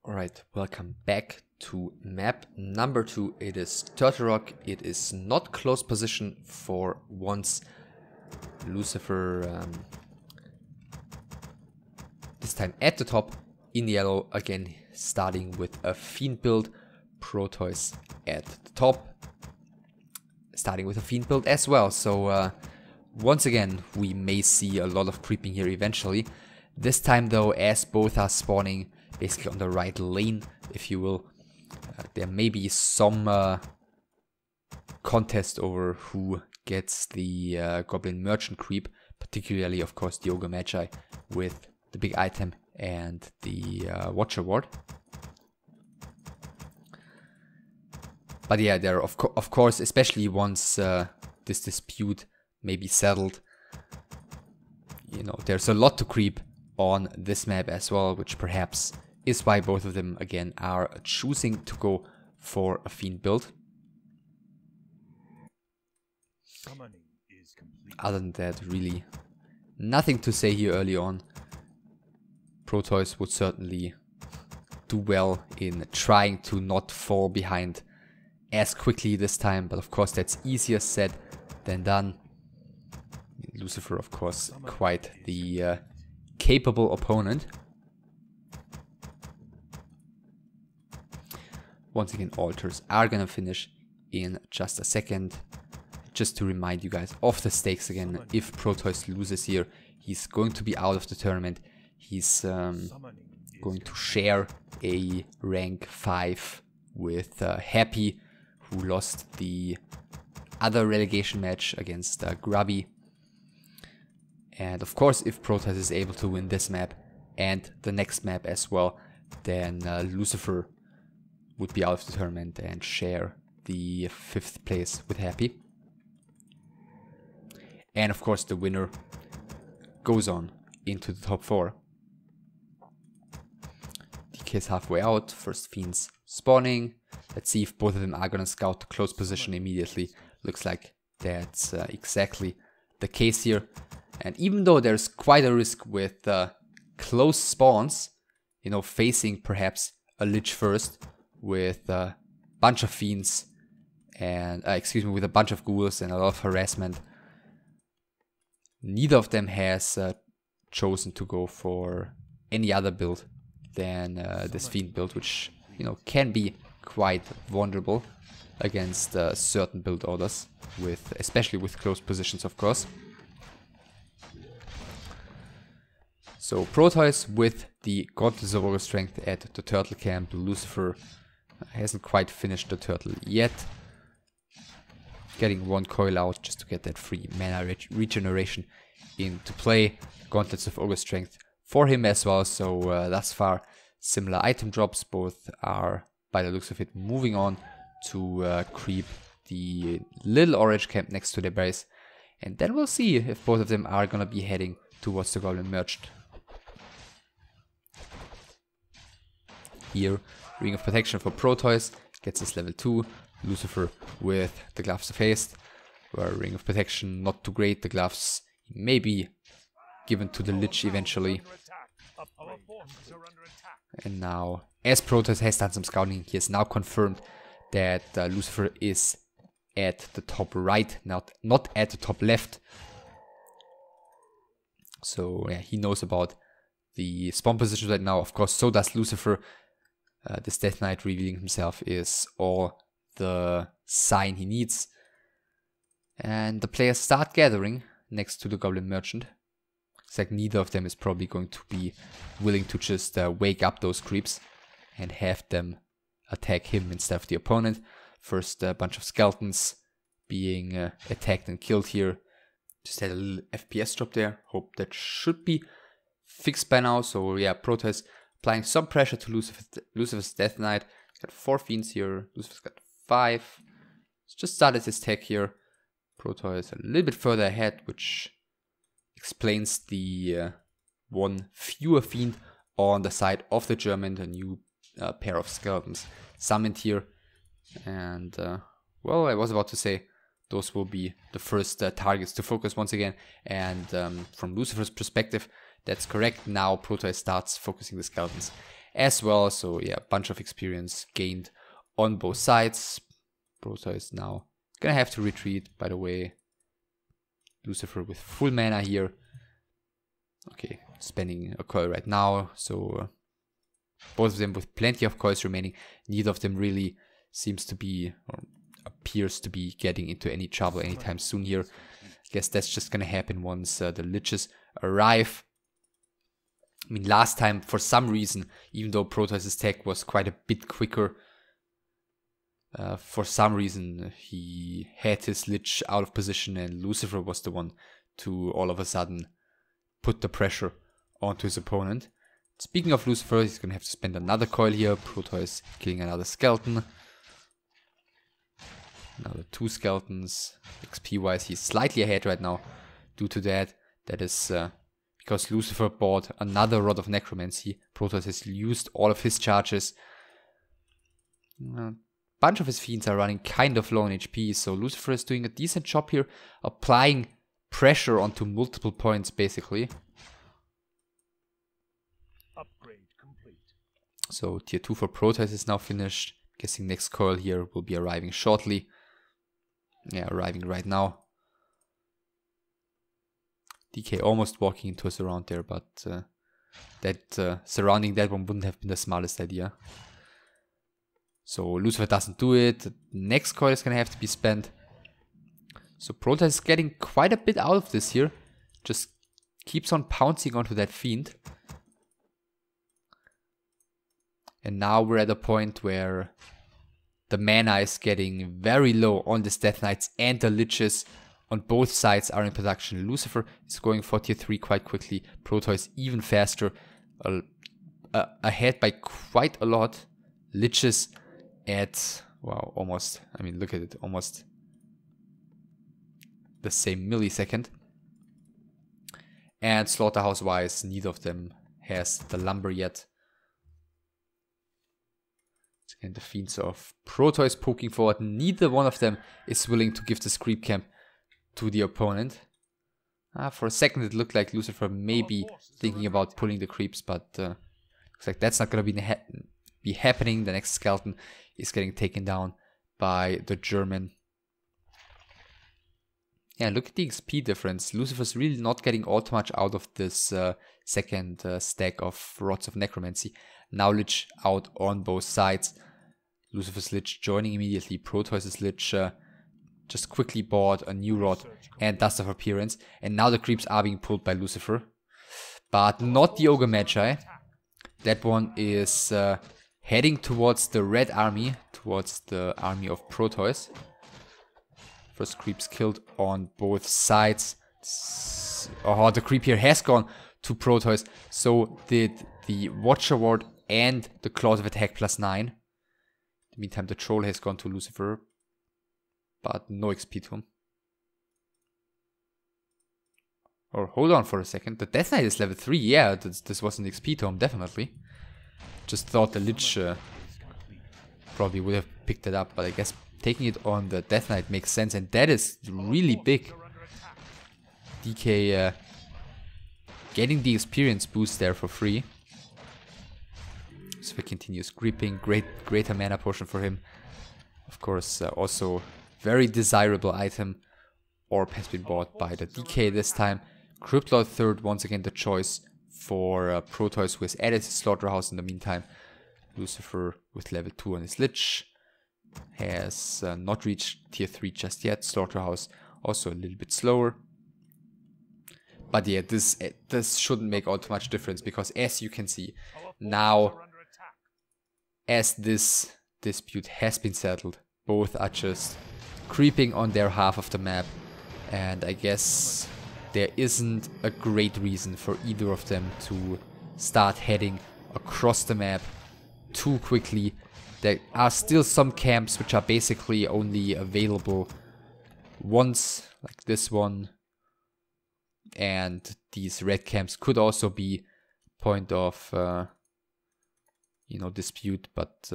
Alright, welcome back to map number 2. It is Turtle Rock. It is not close position for once. Lucifer this time at the top in yellow, again starting with a Fiend build. Protois at the top, starting with a Fiend build as well. So once again we may see a lot of creeping here eventually. This time though, as both are spawning basically on the right lane, if you will, there may be some contest over who gets the Goblin Merchant creep, particularly of course the Ogre Magi with the big item and the Watcher Ward. But yeah, there of course, especially once this dispute may be settled, you know, there's a lot to creep on this map as well, which perhaps is why both of them again are choosing to go for a Fiend build. Other than that, really nothing to say here early on. Protois would certainly do well in trying to not fall behind as quickly this time, but of course that's easier said than done. Lucifer, of course, quite the capable opponent. Once again, altars are gonna finish in just a second. Just to remind you guys of the stakes again, if Protois loses here, he's going to be out of the tournament. He's going to share a rank 5 with Happy, who lost the other relegation match against Grubby. And of course, if Protois is able to win this map and the next map as well, then Lucifer would be out of the tournament and share the 5th place with Happy. And of course the winner goes on into the top 4. DK is halfway out, first Fiends spawning. Let's see if both of them are gonna scout to close position immediately. Looks like that's exactly the case here. And even though there's quite a risk with close spawns, you know, facing perhaps a Lich first with a bunch of Fiends and, with a bunch of Ghouls and a lot of harassment, neither of them has chosen to go for any other build than this Fiend build, which, you know, can be quite vulnerable against certain build orders, especially with close positions, of course. So Protois with the Gauntlets of Ogre Strength at the Turtle camp. Lucifer hasn't quite finished the Turtle yet. Getting one coil out just to get that free mana regeneration into play. Gauntlets of Ogre Strength for him as well. So thus far, similar item drops. Both are, by the looks of it, moving on to creep the little orange camp next to their base. And then we'll see if both of them are gonna be heading towards the Goblin Merchant. Here, Ring of Protection for Protois gets his level 2. Lucifer with the Gloves of Haste, where Ring of Protection not too great. The gloves may be given to the Lich eventually. And now, as Protois has done some scouting, he has now confirmed that Lucifer is at the top right, not at the top left. So yeah, he knows about the spawn positions right now. Of course, so does Lucifer. This Death Knight revealing himself is all the sign he needs. And the players start gathering next to the Goblin Merchant. It's like neither of them is probably going to be willing to just wake up those creeps and have them attack him instead of the opponent. First, a bunch of skeletons being attacked and killed here. Just had a little FPS drop there. Hope that should be fixed by now. So yeah, Protois applying some pressure to Lucifer's Death Knight. He's got 4 Fiends here. Lucifer's got 5. He's just started his tech here. Protois a little bit further ahead, which explains the one fewer Fiend on the side of the German. A new pair of skeletons summoned here. And well, I was about to say those will be the first targets to focus once again. And from Lucifer's perspective, that's correct. Now Protois starts focusing the skeletons. as well. So yeah, a bunch of experience gained on both sides. Protois is now gonna have to retreat, by the way. Lucifer with full mana here. Okay, spending a coil right now, so both of them with plenty of coils remaining. Neither of them really seems to be, or appears to be, getting into any trouble anytime soon here. I guess that's just gonna happen once the Liches arrive. I mean, last time, for some reason, even though Protois' tech was quite a bit quicker, for some reason he had his Lich out of position and Lucifer was the one to all of a sudden put the pressure onto his opponent. Speaking of Lucifer, he's gonna have to spend another coil here. Protois killing another skeleton. Another 2 skeletons. XP wise, he's slightly ahead right now due to that. That is because Lucifer bought another Rod of Necromancy. Protois has used all of his charges. Bunch of his fiends are running kind of low on HP, so Lucifer is doing a decent job here, applying pressure onto multiple points basically. Upgrade complete. So tier 2 for Protois is now finished. Guessing next coil here will be arriving shortly. Yeah, arriving right now. DK almost walking into a surround there, but surrounding that one wouldn't have been the smartest idea. So Lucifer doesn't do it. Next coil is gonna have to be spent. So Protois is getting quite a bit out of this here. Just keeps on pouncing onto that fiend. And now we're at a point where the mana is getting very low on this Death Knights, and the Liches on both sides are in production. Lucifer is going for tier 3 quite quickly. Protois even faster, ahead by quite a lot. Liches at, wow, almost, I mean, look at it, almost the same millisecond. And slaughterhouse wise, neither of them has the lumber yet. And the fiends of Protois poking forward. Neither one of them is willing to give this creep camp to the opponent. For a second it looked like Lucifer may be thinking about pulling the creeps, but looks like that's not going to be happening. The next skeleton is getting taken down by the German. Yeah, look at the XP difference. Lucifer's really not getting all too much out of this second stack of Rods of Necromancy. Now Lich out on both sides. Lucifer's Lich joining immediately. Protois' Lich just quickly bought a new rod and Dust of Appearance. And now the creeps are being pulled by Lucifer. But not the Ogre Magi. That one is heading towards the red army, towards the army of Protois. First creeps killed on both sides. Oh, the creep here has gone to Protois. So did the Watcher Ward and the Claws of Attack +9. In the meantime, the Troll has gone to Lucifer, but no XP to him. Or hold on for a second. The Death Knight is level 3. Yeah, this was an XP to him, definitely. Just thought the Lich probably would have picked it up, but I guess taking it on the Death Knight makes sense, and that is really big. DK getting the experience boost there for free. So he continues creeping. Greater mana potion for him. Of course, also very desirable item. Orb has been bought by the DK this time. Cryptlord third, once again the choice for Protois, who has added his slaughterhouse in the meantime. Lucifer with level 2 on his Lich has not reached tier 3 just yet. Slaughterhouse also a little bit slower. But yeah, this shouldn't make all too much difference, because as you can see, now as this dispute has been settled, both are just creeping on their half of the map, and I guess there isn't a great reason for either of them to start heading across the map too quickly. There are still some camps which are basically only available once, like this one, and these red camps could also be point of dispute, but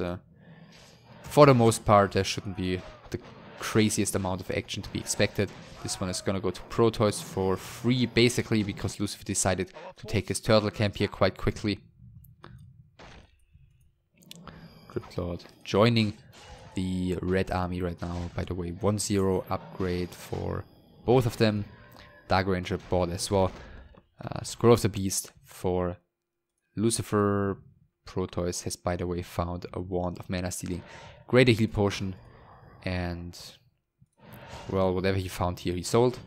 for the most part there shouldn't be the craziest amount of action to be expected. This one is gonna go to Protois for free, basically, because Lucifer decided to take his turtle camp here quite quickly. Cryptlord joining the red army right now. By the way, 1-0 upgrade for both of them. Dark Ranger bought as well. Scroll of the Beast for Lucifer. Protois has, by the way, found a wand of mana stealing, greater heal potion, and well, whatever he found here he sold.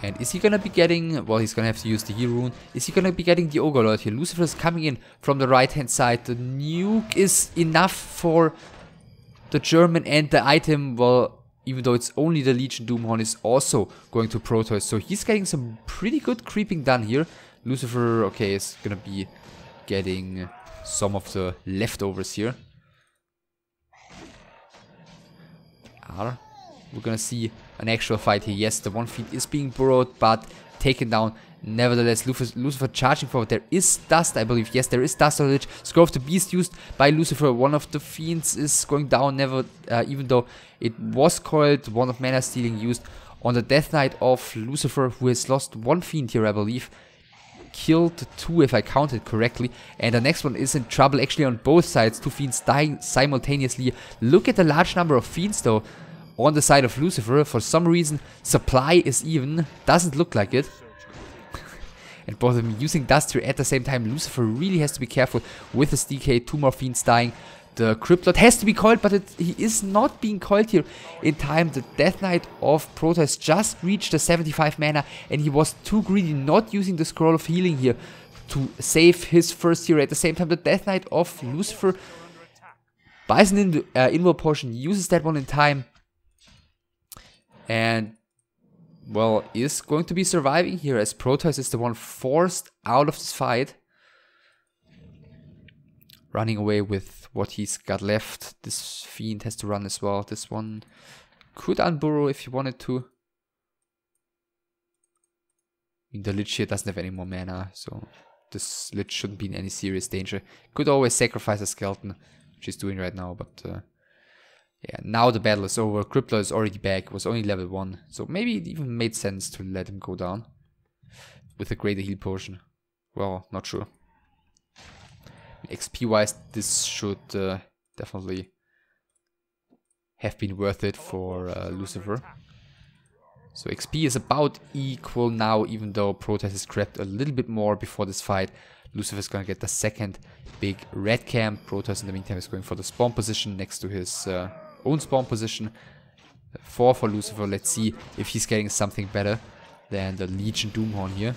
And is he gonna be getting, well, he's gonna have to use the heal rune. Is he gonna be getting the Ogre Lord here? Lucifer is coming in from the right hand side. The nuke is enough for the German, and the item, well, even though it's only the Legion Doomhorn, is also going to Protois. So he's getting some pretty good creeping done here. Lucifer, okay, is gonna be getting some of the leftovers here. We're gonna see an actual fight here. Yes, the one fiend is being burrowed, but taken down. Nevertheless, Lucifer charging forward. There is dust, I believe. Yes, there is dust on the ledge. Scroll of the Beast used by Lucifer. One of the fiends is going down. Even though it was coiled. One of mana stealing used on the Death Knight of Lucifer, who has lost one fiend here, I believe. Killed two, if I counted correctly. And the next one is in trouble, actually, on both sides. Two fiends dying simultaneously. Look at the large number of fiends, though, on the side of Lucifer. For some reason, supply is even. Doesn't look like it. And both of them using dust here at the same time. Lucifer really has to be careful with his DK. Two more fiends dying. The Cryptlord has to be coiled, but he is not being coiled here in time. The Death Knight of Protois just reached the 75 mana, and he was too greedy, not using the Scroll of Healing here to save his first hero. At the same time, the Death Knight of Lucifer buys an Invoke Potion, uses that one in time, and well, is going to be surviving here, as Protois is the one forced out of this fight. Running away with what he's got left. This fiend has to run as well. This one could unburrow if he wanted to. I mean, the Lich here doesn't have any more mana, so this Lich shouldn't be in any serious danger. Could always sacrifice a skeleton, which he's doing right now, but yeah, now the battle is over. Cryptlord is already back, was only level 1, so maybe it even made sense to let him go down with a greater heal potion. Well, not sure. XP wise, this should definitely have been worth it for Lucifer. So XP is about equal now, even though Protois has grabbed a little bit more before this fight. Lucifer is going to get the second big red camp. Protois in the meantime is going for the spawn position next to his own spawn position. 4 for Lucifer. Let's see if he's getting something better than the Legion Doomhorn here.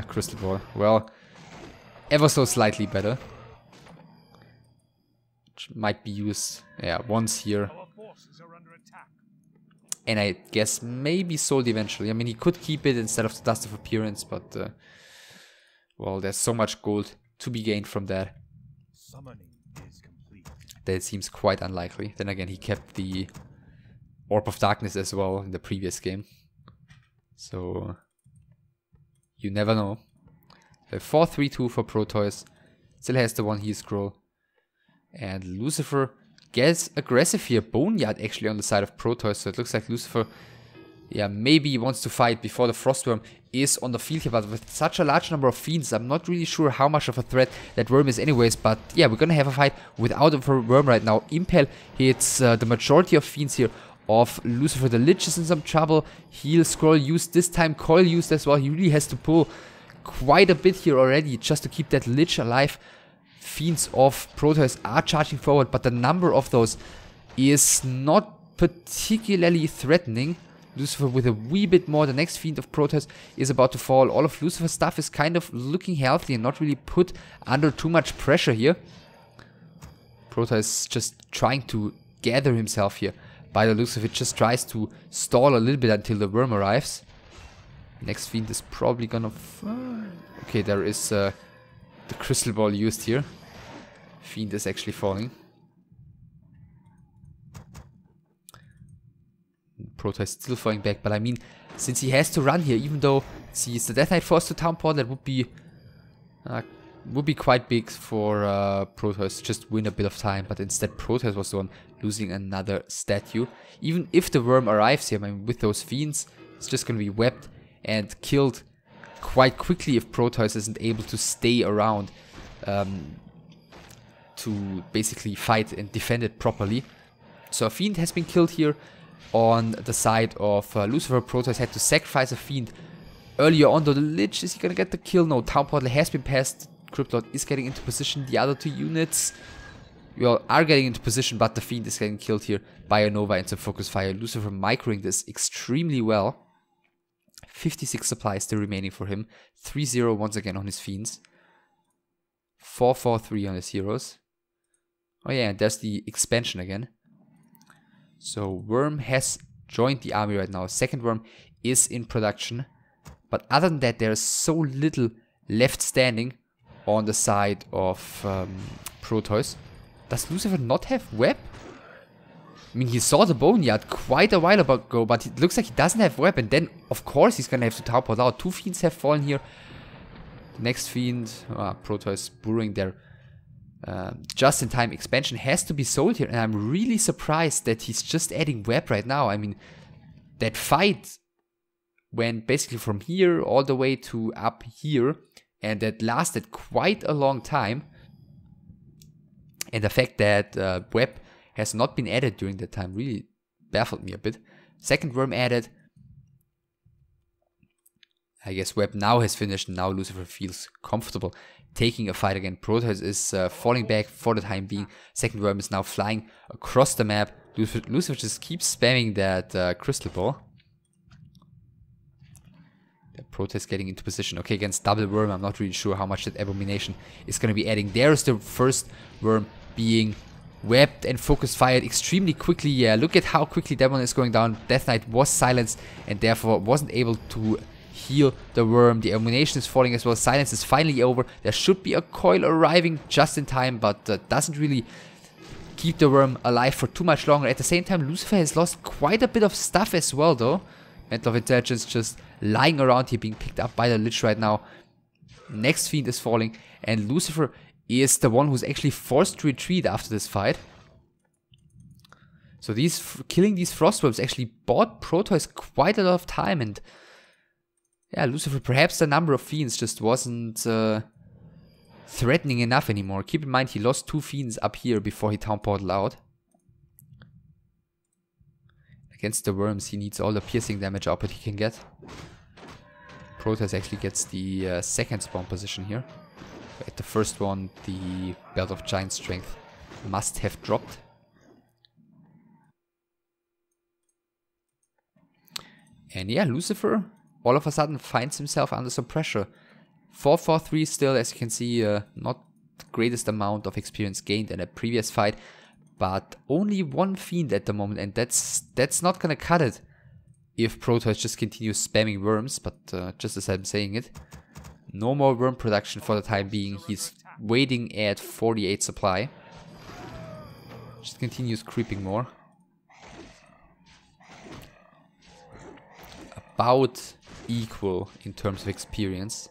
Crystal Ball. Well, ever so slightly better. Which might be used, yeah, once here. And I guess maybe sold eventually. I mean, he could keep it instead of the Dust of Appearance, but well, there's so much gold to be gained from that. That it seems quite unlikely. Then again, he kept the Orb of Darkness as well in the previous game. So you never know. 4-3-2 for Protois. Still has the one heal scroll. And Lucifer gets aggressive here. Boneyard actually on the side of Protois. So it looks like Lucifer, yeah, maybe he wants to fight before the Frostworm is on the field here. But with such a large number of fiends, I'm not really sure how much of a threat that worm is anyways. But yeah, we're gonna have a fight without a worm right now. Impel hits the majority of fiends here of Lucifer. The Lich is in some trouble. Heal scroll used this time. Coil used as well. He really has to pull quite a bit here already just to keep that Lich alive. Fiends of Protois are charging forward, but the number of those is not particularly threatening. Lucifer with a wee bit more. The next Fiend of Protois is about to fall. All of Lucifer's stuff is kind of looking healthy and not really put under too much pressure here. Protois is just trying to gather himself here. By the looks of it, just tries to stall a little bit until the worm arrives. Next Fiend is probably gonna... Okay, there is the Crystal Ball used here. Fiend is actually falling. Protois still falling back, but I mean, since he has to run here, even though sees the Death Knight forced to Town Paw, that would be quite big for Protois to just win a bit of time, but instead Protois was the one losing another statue. Even if the worm arrives here, I mean, with those fiends, it's just gonna be webbed and killed quite quickly if Protois isn't able to stay around to basically fight and defend it properly. So a Fiend has been killed here on the side of Lucifer. Protois had to sacrifice a Fiend earlier on, though the Lich, is he gonna get the kill? No, Town Portal has been passed. Cryptlord is getting into position. The other two units, well, are getting into position, but the Fiend is getting killed here by a Nova and some Focus Fire. Lucifer microing this extremely well. 56 supplies still remaining for him. 3-0 once again on his Fiends. 4-4-3 on his heroes. Oh yeah, and there's the expansion again. So Worm has joined the army right now. Second Worm is in production. But other than that, there's so little left standing on the side of Protois. Does Lucifer not have web? I mean, he saw the Boneyard quite a while ago, but it looks like he doesn't have web. And then, of course, he's going to have to teleport out. Two Fiends have fallen here. Next Fiend, Protois burrowing there. Just-in-time expansion has to be sold here. And I'm really surprised that he's just adding web right now. I mean, that fight went basically from here all the way to up here. And that lasted quite a long time. And the fact that web has not been added during that time really baffled me a bit. Second Worm added. I guess web now has finished and now Lucifer feels comfortable taking a fight again. Protois is falling back for the time being. Second Worm is now flying across the map. Lucifer just keeps spamming that crystal ball. The Protois getting into position. Okay, against double Worm, I'm not really sure how much that Abomination is going to be adding. There's the first Worm being webbed and focus fired extremely quickly. Yeah, look at how quickly that one is going down. Death Knight was silenced and therefore wasn't able to heal the Worm. The Abomination is falling as well. Silence is finally over. There should be a coil arriving just in time, but doesn't really keep the Worm alive for too much longer. At the same time, Lucifer has lost quite a bit of stuff as well, though. Mantle of Intelligence just lying around here, being picked up by the Lich right now. Next Fiend is falling, and Lucifer is the one who's actually forced to retreat after this fight. So killing these Frostworms actually bought Protois quite a lot of time, and yeah, Lucifer, perhaps the number of Fiends just wasn't threatening enough anymore. Keep in mind, he lost two Fiends up here before he Town Portal out. Against the Worms, he needs all the piercing damage output he can get. Protois actually gets the second spawn position here. At the first one, the Belt of Giant Strength must have dropped. And yeah, Lucifer all of a sudden finds himself under some pressure. 4-4-3 still, as you can see, not the greatest amount of experience gained in a previous fight. But only one Fiend at the moment, and that's not gonna cut it if Protois just continues spamming Worms. But just as I'm saying it, no more Worm production for the time being. He's waiting at 48 supply. Just continues creeping more. About equal in terms of experience.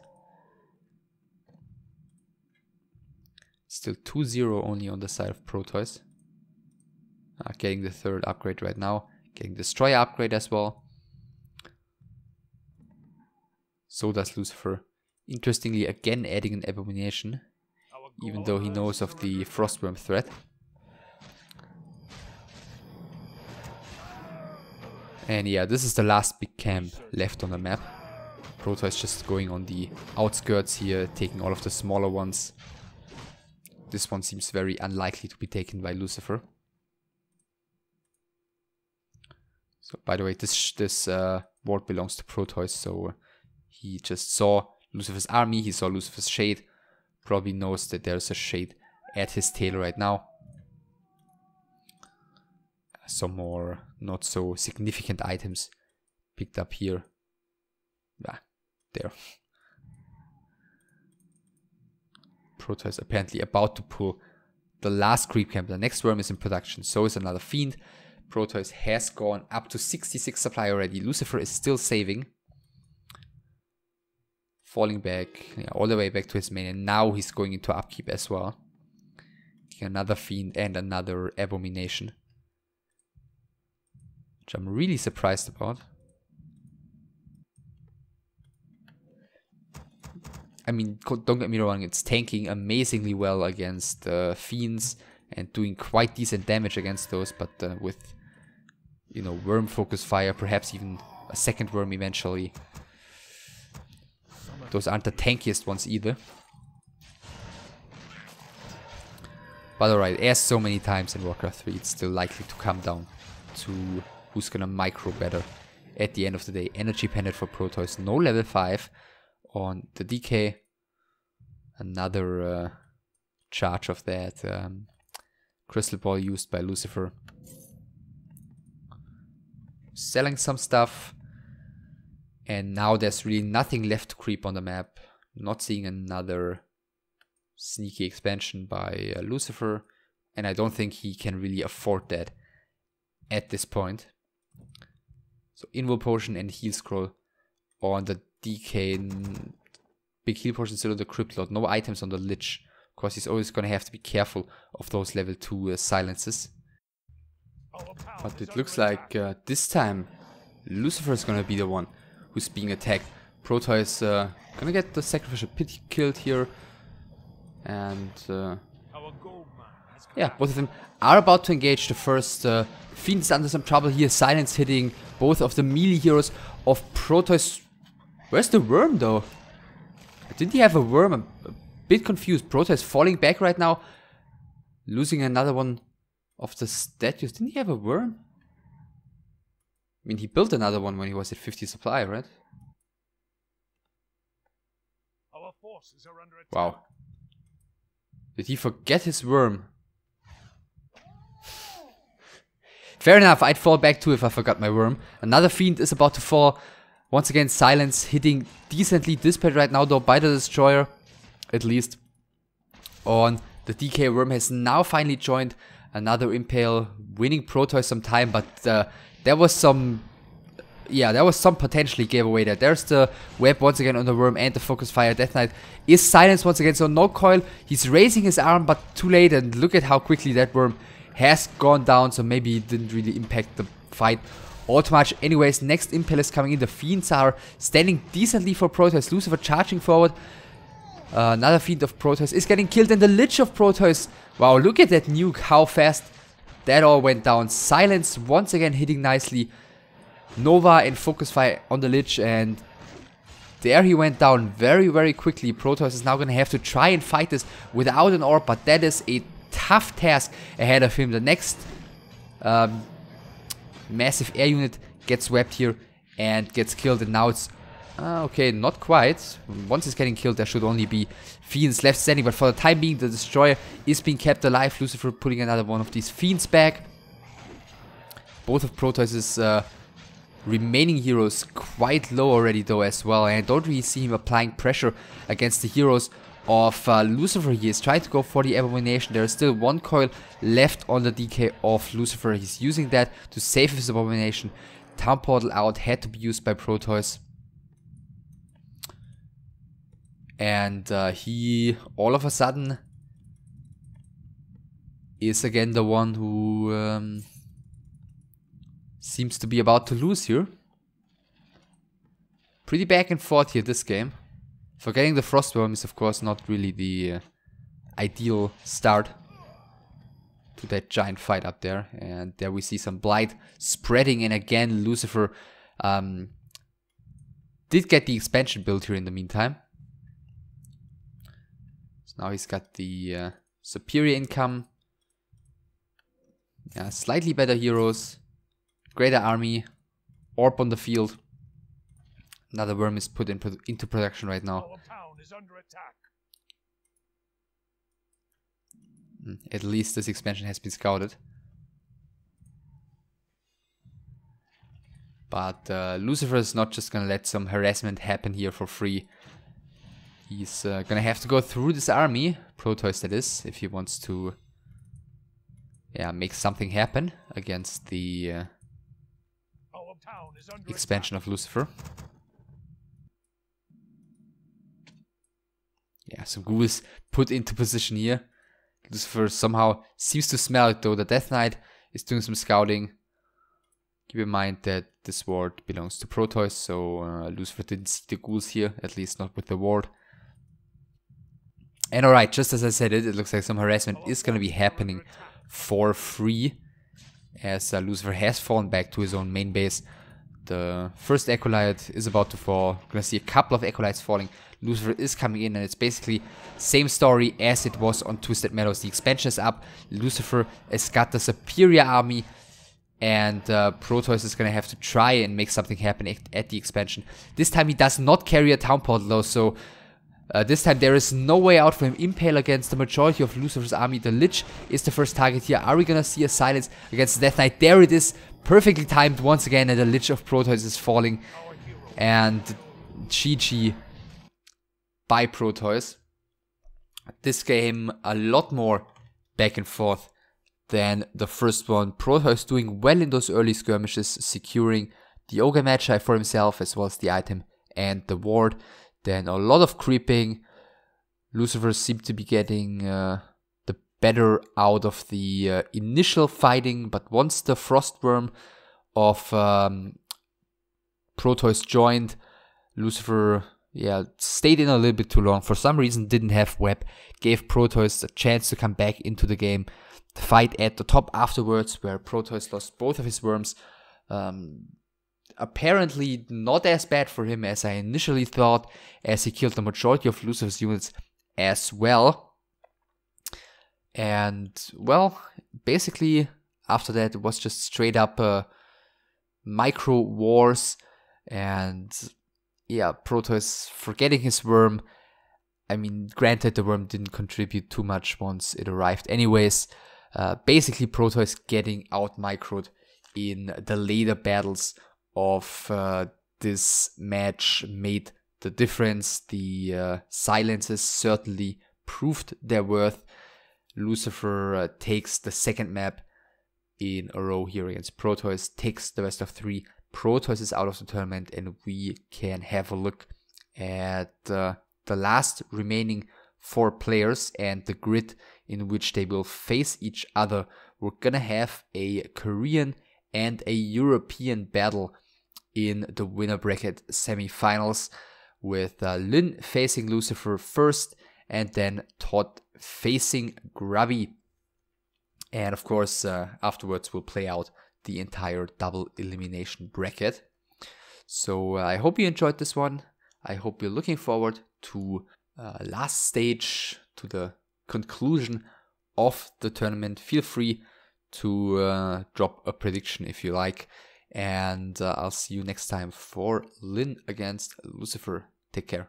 Still 2-0 only on the side of Protois. Getting the third upgrade right now. Getting Destroyer upgrade as well. So does Lucifer. Interestingly, again adding an Abomination. Even though he knows of the Frostworm threat. And yeah, this is the last big camp left on the map. Protois just going on the outskirts here, taking all of the smaller ones. This one seems very unlikely to be taken by Lucifer. So, by the way, this ward belongs to Protois, so he just saw Lucifer's army, he saw Lucifer's shade, probably knows that there's a shade at his tail right now. Some more not so significant items picked up here. Ah, there. Protois apparently about to pull the last creep camp. The next worm is in production, so is another Fiend. Protois has gone up to 66 supply already. Lucifer is still saving. Falling back, yeah, all the way back to his main, and now he's going into upkeep as well. Another Fiend and another Abomination, which I'm really surprised about. I mean, don't get me wrong, it's tanking amazingly well against fiends and doing quite decent damage against those, but with, you know, worm focus fire, perhaps even a second worm eventually, those aren't the tankiest ones either. But alright, as so many times in Warcraft 3, it's still likely to come down to who's gonna micro better at the end of the day. Energy Pendant for Protois, no level 5 on the DK. Another charge of that. Crystal Ball used by Lucifer. Selling some stuff. And now there's really nothing left to creep on the map. Not seeing another sneaky expansion by Lucifer, and I don't think he can really afford that at this point. So Invo Potion and Heal Scroll on the DK. Big heal potion still on the Crypt Lord. No items on the Lich. Of course, he's always going to have to be careful of those level 2 silences. But it looks like this time Lucifer is going to be the one who's being attacked. Protois is going to get the Sacrificial Pit killed here. And yeah, both of them are about to engage. The first Fiend is under some trouble here. Silence hitting both of the melee heroes of Protois. Where's the worm though? Didn't he have a worm? I'm a bit confused. Protois falling back right now. Losing another one of the statues. Didn't he have a worm? I mean, he built another one when he was at 50 supply, right? Our forces are under attack. Wow. Did he forget his worm? Fair enough, I'd fall back too if I forgot my worm. Another Fiend is about to fall. Once again, Silence hitting decently dispatch right now though by the Destroyer. At least. On the DK, Worm has now finally joined another Impale. Winning Protois some time, but there was some... Yeah, there was some potentially gave away there. There's the web once again on the Worm and the Focus Fire. Death Knight is silenced once again, so no coil. He's raising his arm, but too late, and look at how quickly that Worm has gone down, so maybe it didn't really impact the fight all too much. Anyways, next Impale is coming in. The Fiends are standing decently for Protois. Lucifer charging forward. Another Fiend of Protois is getting killed, and the Lich of Protois. Wow, look at that nuke, how fast that all went down. Silence once again hitting nicely. Nova and Focus Fire on the Lich, and there he went down very, very quickly. Protois is now going to have to try and fight this without an orb, but that is a tough task ahead of him. The next massive air unit gets swept here and gets killed, and now it's okay, not quite. Once it's getting killed, there should only be Fiends left standing, but for the time being, the Destroyer is being kept alive. Lucifer putting another one of these Fiends back. Both of Protois' remaining heroes quite low already though as well, and I don't really see him applying pressure against the heroes of Lucifer. He is trying to go for the Abomination. There is still one coil left on the DK of Lucifer. He's using that to save his Abomination. Town Portal out had to be used by Protois. And he all of a sudden is again the one who seems to be about to lose here. Pretty back and forth here this game. Forgetting the Frostworm is of course not really the ideal start to that giant fight up there. And there we see some Blight spreading, and again Lucifer did get the expansion built here in the meantime. So now he's got the superior income. Yeah, slightly better heroes. Greater army. Orb on the field. Another worm is put into production right now. Our town is under attack. At least this expansion has been scouted. But Lucifer is not just gonna let some harassment happen here for free. He's gonna have to go through this army, Protois that is, if he wants to make something happen against the expansion of Lucifer. Yeah, some ghouls put into position here. Lucifer somehow seems to smell it though. The Death Knight is doing some scouting. Keep in mind that this ward belongs to Protois, so Lucifer didn't see the ghouls here, at least not with the ward. And alright, just as I said it looks like some harassment is going to be happening for free, as Lucifer has fallen back to his own main base. The first acolyte is about to fall. We're going to see a couple of acolytes falling. Lucifer is coming in, and it's basically same story as it was on Twisted Meadows. The expansion is up. Lucifer has got the superior army, and Protois is going to have to try and make something happen at the expansion. This time he does not carry a town portal though, so this time there is no way out for him. Impale against the majority of Lucifer's army. The Lich is the first target here. Are we going to see a silence against the Death Knight? There it is. Perfectly timed once again, and the Lich of Protois is falling. And GG by Protois. This game a lot more back and forth than the first one. Protois doing well in those early skirmishes, securing the Ogre Magi for himself as well as the item and the ward. Then a lot of creeping. Lucifer seemed to be getting the better out of the initial fighting, but once the Frostworm of Protois joined, Lucifer stayed in a little bit too long. For some reason didn't have web, gave Protois a chance to come back into the game. The fight at the top afterwards, where Protois lost both of his worms, apparently not as bad for him as I initially thought, as he killed the majority of Lucifer's units as well. And well, basically after that it was just straight up micro wars, and yeah, Protois forgetting his worm. I mean, granted, the worm didn't contribute too much once it arrived anyways. Basically Protois getting out microed in the later battles of this match made the difference. The silences certainly proved their worth. Lucifer takes the second map in a row here against Protois, takes the best of 3. Protois is out of the tournament, and we can have a look at the last remaining 4 players and the grid in which they will face each other. We're gonna have a Korean and a European battle in the winner bracket semi-finals, with Lin facing Lucifer first, and then Todd facing Grubby. And of course, afterwards we'll play out the entire double elimination bracket. So I hope you enjoyed this one. I hope you're looking forward to last stage, to the conclusion of the tournament. Feel free to drop a prediction if you like. And I'll see you next time for Lin against Lucifer. Take care.